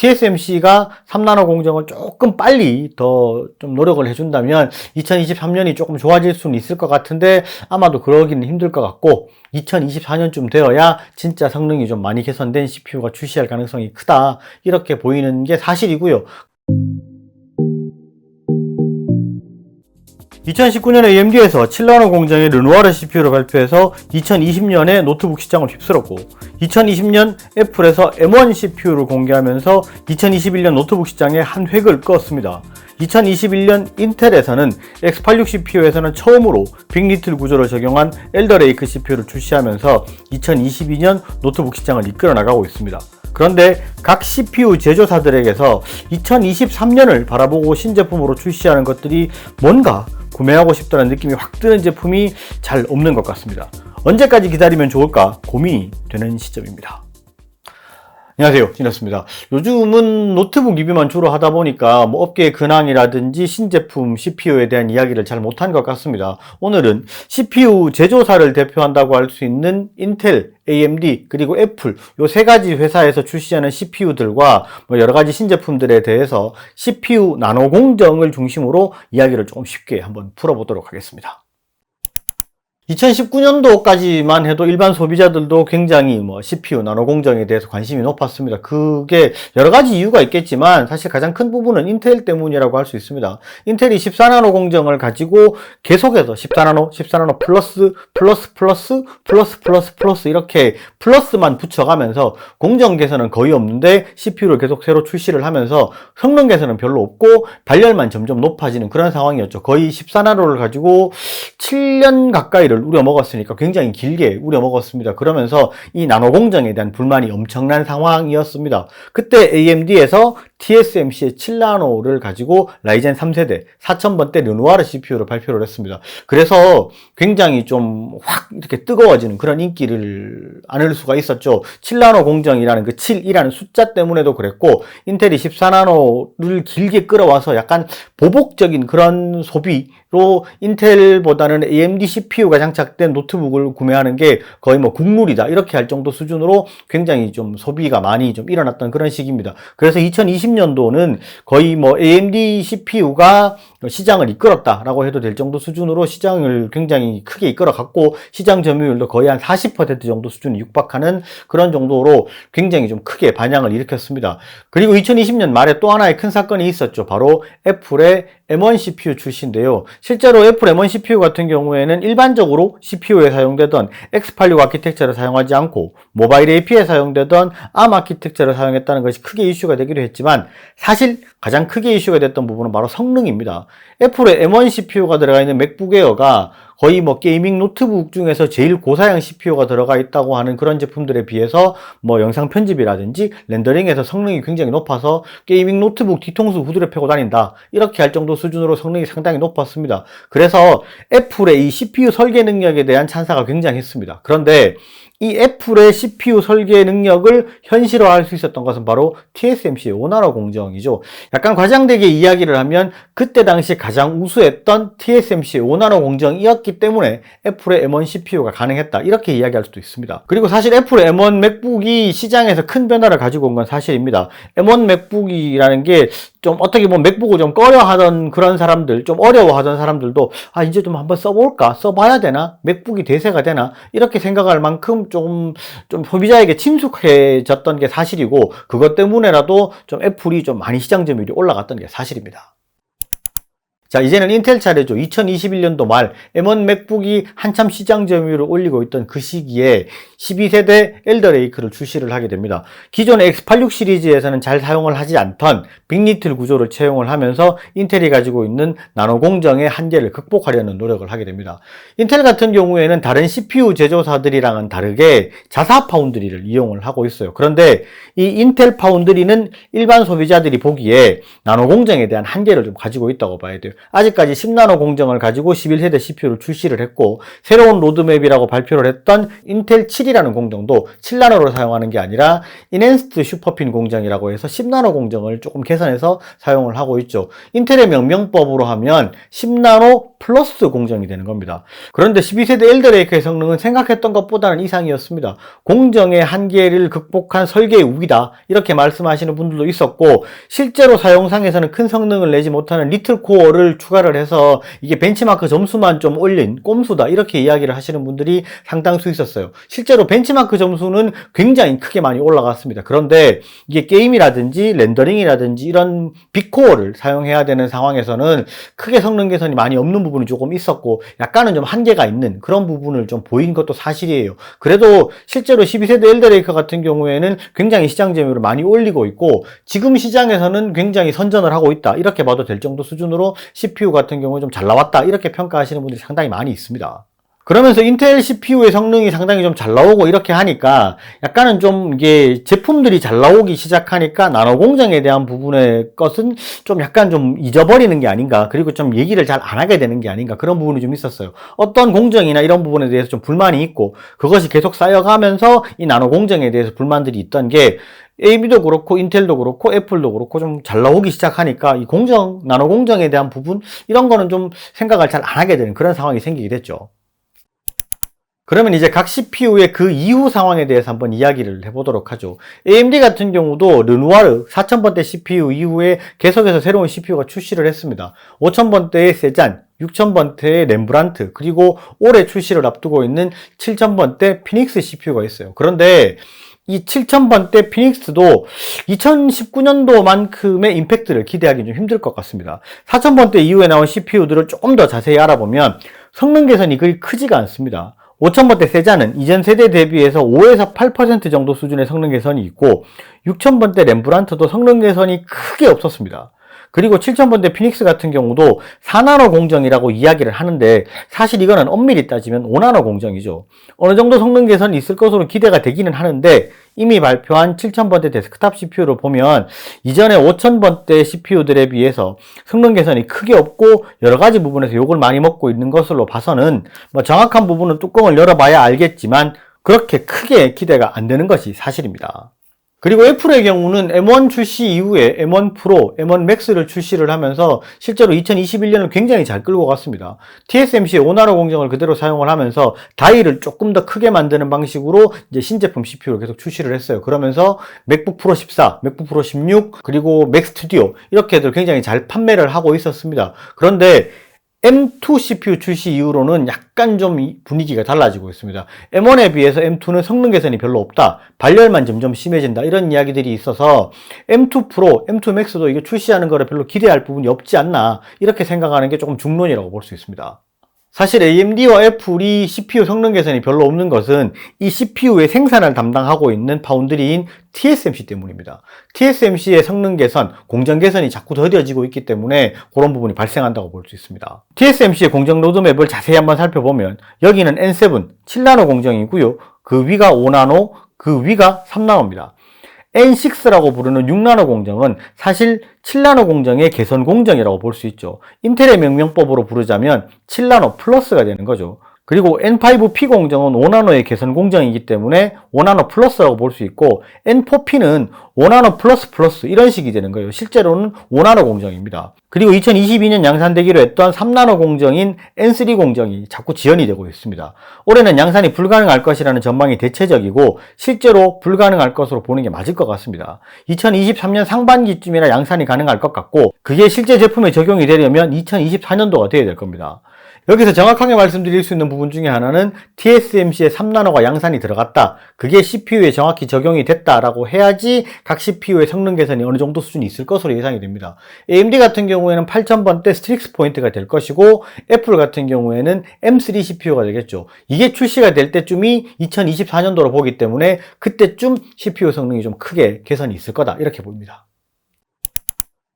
TSMC가 3나노 공정을 조금 빨리 더 좀 노력을 해준다면 2023년이 조금 좋아질 수는 있을 것 같은데 아마도 그러기는 힘들 것 같고 2024년쯤 되어야 진짜 성능이 좀 많이 개선된 CPU가 출시할 가능성이 크다, 이렇게 보이는 게 사실이고요. 2019년에 AMD에서 7나노 공정의 르누아르 CPU를 발표해서 2020년에 노트북 시장을 휩쓸었고, 2020년 애플에서 M1 CPU를 공개하면서 2021년 노트북 시장에 한 획을 그었습니다. 2021년 인텔에서는 X86 CPU에서는 처음으로 빅리틀 구조를 적용한 엘더레이크 CPU를 출시하면서 2022년 노트북 시장을 이끌어 나가고 있습니다. 그런데 각 CPU 제조사들에게서 2023년을 바라보고 신제품으로 출시하는 것들이 뭔가 구매하고 싶다는 느낌이 확 드는 제품이 잘 없는 것 같습니다. 언제까지 기다리면 좋을까 고민이 되는 시점입니다. 안녕하세요, 진혁습니다. 요즘은 노트북 리뷰만 주로 하다 보니까 업계의 근황이라든지 신제품 CPU에 대한 이야기를 잘 못한 것 같습니다. 오늘은 CPU 제조사를 대표한다고 할 수 있는 인텔, AMD, 그리고 애플, 요 세 가지 회사에서 출시하는 CPU들과 여러 가지 신제품들에 대해서 CPU 나노 공정을 중심으로 이야기를 조금 쉽게 한번 풀어보도록 하겠습니다. 2019년도까지만 해도 일반 소비자들도 굉장히 CPU 나노 공정에 대해서 관심이 높았습니다. 그게 여러 가지 이유가 있겠지만 사실 가장 큰 부분은 인텔 때문이라고 할 수 있습니다. 인텔이 14나노 공정을 가지고 계속해서 14나노 플러스 이렇게 플러스만 붙여가면서 공정 개선은 거의 없는데 CPU를 계속 새로 출시를 하면서 성능 개선은 별로 없고 발열만 점점 높아지는 그런 상황이었죠. 거의 14나노를 가지고 7년 가까이를 우려먹었으니까 굉장히 길게 우려먹었습니다. 그러면서 이 나노 공정에 대한 불만이 엄청난 상황이었습니다. 그때 AMD에서 TSMC의 7나노를 가지고 라이젠 3세대 4000번대 르누아르 CPU를 발표를 했습니다. 그래서 굉장히 좀 확 이렇게 뜨거워지는 그런 인기를 안을 수가 있었죠. 7나노 공정이라는 그 7이라는 숫자 때문에도 그랬고, 인텔이 14나노를 길게 끌어와서 약간 보복적인 그런 소비로 인텔보다는 AMD CPU가 장착된 노트북을 구매하는 게 거의 국룰이다, 이렇게 할 정도 수준으로 굉장히 좀 소비가 많이 좀 일어났던 그런 시기입니다. 그래서 2020년도는 거의 AMD CPU가 시장을 이끌었다라고 해도 될 정도 수준으로 시장을 굉장히 크게 이끌어갔고, 시장 점유율도 거의 한 40% 정도 수준에 육박하는 그런 정도로 굉장히 좀 크게 반향을 일으켰습니다. 그리고 2020년 말에 또 하나의 큰 사건이 있었죠. 바로 애플의 M1 CPU 출시인데요. 실제로 애플 M1 CPU 같은 경우에는 일반적으로 CPU에 사용되던 X86 아키텍처를 사용하지 않고 모바일 AP에 사용되던 ARM 아키텍처를 사용했다는 것이 크게 이슈가 되기도 했지만, 사실 가장 크게 이슈가 됐던 부분은 바로 성능입니다. 애플의 M1 CPU가 들어가 있는 맥북 에어가 거의 게이밍 노트북 중에서 제일 고사양 CPU가 들어가 있다고 하는 그런 제품들에 비해서 영상 편집이라든지 렌더링에서 성능이 굉장히 높아서 게이밍 노트북 뒤통수 후드려 패고 다닌다, 이렇게 할 정도 수준으로 성능이 상당히 높았습니다. 그래서 애플의 이 CPU 설계 능력에 대한 찬사가 굉장했습니다. 그런데 이 애플의 CPU 설계 능력을 현실화할 수 있었던 것은 바로 TSMC의 5나노 공정이죠. 약간 과장되게 이야기를 하면 그때 당시 가장 우수했던 TSMC의 5나노 공정이었기 때문에 애플의 M1 CPU가 가능했다, 이렇게 이야기할 수도 있습니다. 그리고 사실 애플의 M1 맥북이 시장에서 큰 변화를 가지고 온 건 사실입니다. M1 맥북이라는 게 좀 어떻게 보면 맥북을 좀 꺼려하던 그런 사람들, 좀 어려워하던 사람들도 이제 좀 한번 써볼까? 써봐야 되나? 맥북이 대세가 되나? 이렇게 생각할 만큼 좀 소비자에게 친숙해졌던 게 사실이고, 그것 때문에라도 좀 애플이 좀 많이 시장 점유율이 올라갔던 게 사실입니다. 자, 이제는 인텔 차례죠. 2021년도 말 M1 맥북이 한참 시장 점유율을 올리고 있던 그 시기에 12세대 엘더레이크를 출시를 하게 됩니다. 기존의 X86 시리즈에서는 잘 사용을 하지 않던 빅리틀 구조를 채용을 하면서 인텔이 가지고 있는 나노 공정의 한계를 극복하려는 노력을 하게 됩니다. 인텔 같은 경우에는 다른 CPU 제조사들이랑은 다르게 자사 파운드리를 이용을 하고 있어요. 그런데 이 인텔 파운드리는 일반 소비자들이 보기에 나노 공정에 대한 한계를 좀 가지고 있다고 봐야 돼요. 아직까지 10나노 공정을 가지고 11세대 CPU를 출시를 했고, 새로운 로드맵이라고 발표를 했던 인텔 7이라는 공정도 7나노를 사용하는 게 아니라 인핸스드 슈퍼핀 공정이라고 해서 10나노 공정을 조금 개선해서 사용을 하고 있죠. 인텔의 명명법으로 하면 10나노 플러스 공정이 되는 겁니다. 그런데 12세대 엘더레이크의 성능은 생각했던 것보다는 이상이었습니다. 공정의 한계를 극복한 설계의 우위다 이렇게 말씀하시는 분들도 있었고, 실제로 사용상에서는 큰 성능을 내지 못하는 리틀 코어를 추가를 해서 이게 벤치마크 점수만 좀 올린 꼼수다 이렇게 이야기를 하시는 분들이 상당수 있었어요. 실제로 벤치마크 점수는 굉장히 크게 많이 올라갔습니다. 그런데 이게 게임이라든지 렌더링이라든지 이런 빅코어를 사용해야 되는 상황에서는 크게 성능 개선이 많이 없는 부분이 조금 있었고, 약간은 좀 한계가 있는 그런 부분을 좀 보인 것도 사실이에요. 그래도 실제로 12세대 엘더레이크 같은 경우에는 굉장히 시장 점유율을 많이 올리고 있고, 지금 시장에서는 굉장히 선전을 하고 있다 이렇게 봐도 될 정도 수준으로 CPU 같은 경우에 좀 잘 나왔다 이렇게 평가하시는 분들이 상당히 많이 있습니다. 그러면서 인텔 CPU의 성능이 상당히 좀 잘 나오고 이렇게 하니까 약간은 좀 이게 제품들이 잘 나오기 시작하니까 나노 공정에 대한 부분의 것은 좀 약간 좀 잊어버리는 게 아닌가, 그리고 좀 얘기를 잘 안 하게 되는 게 아닌가, 그런 부분이 좀 있었어요. 어떤 공정이나 이런 부분에 대해서 좀 불만이 있고 그것이 계속 쌓여가면서 이 나노 공정에 대해서 불만들이 있던 게 AMD도 그렇고 인텔도 그렇고 애플도 그렇고 좀 잘 나오기 시작하니까 이 공정, 나노 공정에 대한 부분 이런 거는 좀 생각을 잘 안 하게 되는 그런 상황이 생기게 됐죠. 그러면 이제 각 CPU의 그 이후 상황에 대해서 한번 이야기를 해보도록 하죠. AMD 같은 경우도 르누아르 4000번대 CPU 이후에 계속해서 새로운 CPU가 출시를 했습니다. 5000번대의 세잔, 6000번대의 렘브란트, 그리고 올해 출시를 앞두고 있는 7000번대 피닉스 CPU가 있어요. 그런데 이 7000번대 피닉스도 2019년도만큼의 임팩트를 기대하기 좀 힘들 것 같습니다. 4000번대 이후에 나온 CPU들을 조금 더 자세히 알아보면 성능 개선이 그리 크지가 않습니다. 5000번대 세잔은 이전 세대 대비해서 5에서 8% 정도 수준의 성능 개선이 있고, 6000번대 렘브란트도 성능 개선이 크게 없었습니다. 그리고 7000번대 피닉스 같은 경우도 4나노 공정이라고 이야기를 하는데 사실 이거는 엄밀히 따지면 5나노 공정이죠. 어느 정도 성능 개선이 있을 것으로 기대가 되기는 하는데, 이미 발표한 7000번대 데스크탑 CPU를 보면 이전에 5000번대 CPU들에 비해서 성능 개선이 크게 없고 여러 가지 부분에서 욕을 많이 먹고 있는 것으로 봐서는 뭐 정확한 부분은 뚜껑을 열어봐야 알겠지만 그렇게 크게 기대가 안 되는 것이 사실입니다. 그리고 애플의 경우는 M1 출시 이후에 M1 프로, M1 맥스를 출시를 하면서 실제로 2021년을 굉장히 잘 끌고 갔습니다. TSMC의 5나노 공정을 그대로 사용을 하면서 다이를 조금 더 크게 만드는 방식으로 이제 신제품 CPU를 계속 출시를 했어요. 그러면서 맥북 프로 14, 맥북 프로 16, 그리고 맥 스튜디오 이렇게들 굉장히 잘 판매를 하고 있었습니다. 그런데 M2 CPU 출시 이후로는 약간 좀 분위기가 달라지고 있습니다. M1에 비해서 M2는 성능 개선이 별로 없다, 발열만 점점 심해진다, 이런 이야기들이 있어서 M2 프로, M2 맥스도 이게 출시하는 거를 별로 기대할 부분이 없지 않나 이렇게 생각하는 게 조금 중론이라고 볼 수 있습니다. 사실 AMD와 애플이 CPU 성능 개선이 별로 없는 것은 이 CPU의 생산을 담당하고 있는 파운드리인 TSMC 때문입니다. TSMC의 성능 개선, 공정 개선이 자꾸 더뎌지고 있기 때문에 그런 부분이 발생한다고 볼 수 있습니다. TSMC의 공정 로드맵을 자세히 한번 살펴보면 여기는 N7, 7나노 공정이고요. 그 위가 5나노, 그 위가 3나노입니다. N6라고 부르는 6나노 공정은 사실 7나노 공정의 개선 공정이라고 볼 수 있죠. 인텔의 명명법으로 부르자면 7나노 플러스가 되는 거죠. 그리고 N5P 공정은 5나노의 개선 공정이기 때문에 5나노 플러스라고 볼 수 있고, N4P는 5나노 플러스 이런 식이 되는 거예요. 실제로는 5나노 공정입니다. 그리고 2022년 양산되기로 했던 3나노 공정인 N3 공정이 자꾸 지연이 되고 있습니다. 올해는 양산이 불가능할 것이라는 전망이 대체적이고 실제로 불가능할 것으로 보는 게 맞을 것 같습니다. 2023년 상반기쯤이나 양산이 가능할 것 같고, 그게 실제 제품에 적용이 되려면 2024년도가 돼야 될 겁니다. 여기서 정확하게 말씀드릴 수 있는 부분 중에 하나는 TSMC의 3나노가 양산이 들어갔다, 그게 CPU에 정확히 적용이 됐다라고 해야지 각 CPU의 성능 개선이 어느 정도 수준이 있을 것으로 예상이 됩니다. AMD 같은 경우에는 8000번대 스트릭스 포인트가 될 것이고, 애플 같은 경우에는 M3 CPU가 되겠죠. 이게 출시가 될 때쯤이 2024년도로 보기 때문에 그때쯤 CPU 성능이 좀 크게 개선이 있을 거다 이렇게 봅니다.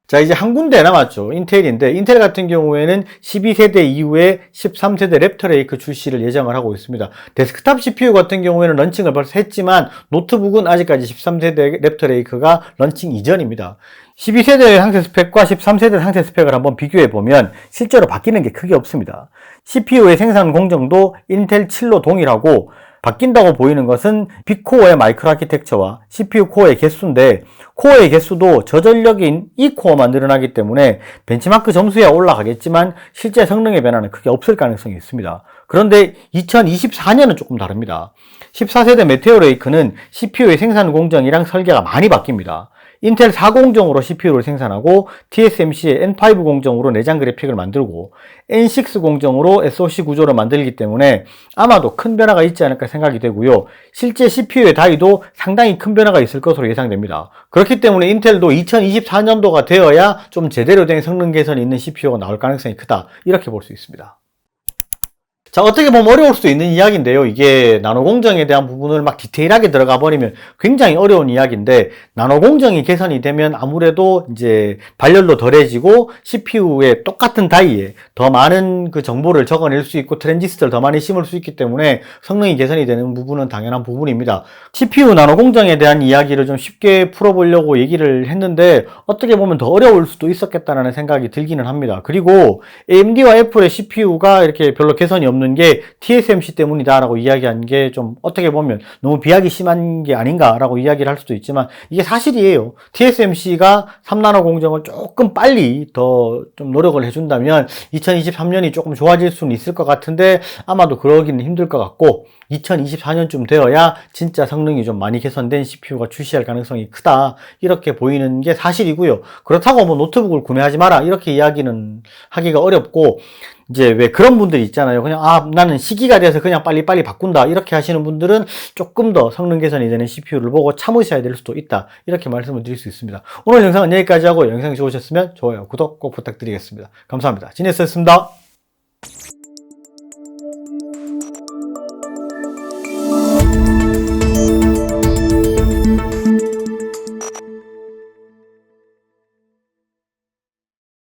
자, 이제 한 군데 남았죠. 인텔인데, 인텔 같은 경우에는 12세대 이후에 13세대 랩터레이크 출시를 예정을 하고 있습니다. 데스크탑 CPU 같은 경우에는 런칭을 벌써 했지만 노트북은 아직까지 13세대 랩터레이크가 런칭 이전입니다. 12세대 상세 스펙과 13세대 상세 스펙을 한번 비교해보면 실제로 바뀌는 게 크게 없습니다. CPU의 생산 공정도 인텔 7로 동일하고 바뀐다고 보이는 것은 빅코어의 마이크로 아키텍처와 CPU 코어의 개수인데, 코어의 개수도 저전력인 이 코어만 늘어나기 때문에 벤치마크 점수야 올라가겠지만 실제 성능의 변화는 크게 없을 가능성이 있습니다. 그런데 2024년은 조금 다릅니다. 14세대 메테오 레이크는 CPU의 생산 공정이랑 설계가 많이 바뀝니다. 인텔 40정으로 CPU를 생산하고 TSMC의 N5 공정으로 내장 그래픽을 만들고 N6 공정으로 SoC 구조를 만들기 때문에 아마도 큰 변화가 있지 않을까 생각이 되고요. 실제 CPU의 다이도 상당히 큰 변화가 있을 것으로 예상됩니다. 그렇기 때문에 인텔도 2024년도가 되어야 좀 제대로 된 성능 개선이 있는 CPU가 나올 가능성이 크다, 이렇게 볼 수 있습니다. 자, 어떻게 보면 어려울 수도 있는 이야기인데요. 이게 나노 공정에 대한 부분을 막 디테일하게 들어가 버리면 굉장히 어려운 이야기인데, 나노 공정이 개선이 되면 아무래도 이제 발열도 덜해지고 CPU의 똑같은 다이에 더 많은 그 정보를 적어낼 수 있고 트랜지스터를 더 많이 심을 수 있기 때문에 성능이 개선이 되는 부분은 당연한 부분입니다. CPU 나노 공정에 대한 이야기를 좀 쉽게 풀어보려고 얘기를 했는데, 어떻게 보면 더 어려울 수도 있었겠다라는 생각이 들기는 합니다. 그리고 AMD와 애플의 CPU가 이렇게 별로 개선이 없는 게 TSMC 때문이다라고 이야기한 게 좀 어떻게 보면 너무 비약이 심한 게 아닌가라고 이야기를 할 수도 있지만, 이게 사실이에요. TSMC가 3나노 공정을 조금 빨리 더 좀 노력을 해준다면 2023년이 조금 좋아질 수는 있을 것 같은데, 아마도 그러기는 힘들 것 같고 2024년쯤 되어야 진짜 성능이 좀 많이 개선된 CPU가 출시할 가능성이 크다, 이렇게 보이는 게 사실이고요. 그렇다고 뭐 노트북을 구매하지 마라 이렇게 이야기는 하기가 어렵고, 이제 왜 그런 분들이 있잖아요. 그냥 나는 시기가 돼서 그냥 빨리빨리 바꾼다 이렇게 하시는 분들은 조금 더 성능 개선이 되는 CPU를 보고 참으셔야 될 수도 있다, 이렇게 말씀을 드릴 수 있습니다. 오늘 영상은 여기까지 하고, 영상이 좋으셨으면 좋아요, 구독 꼭 부탁드리겠습니다. 감사합니다. 지네스였습니다.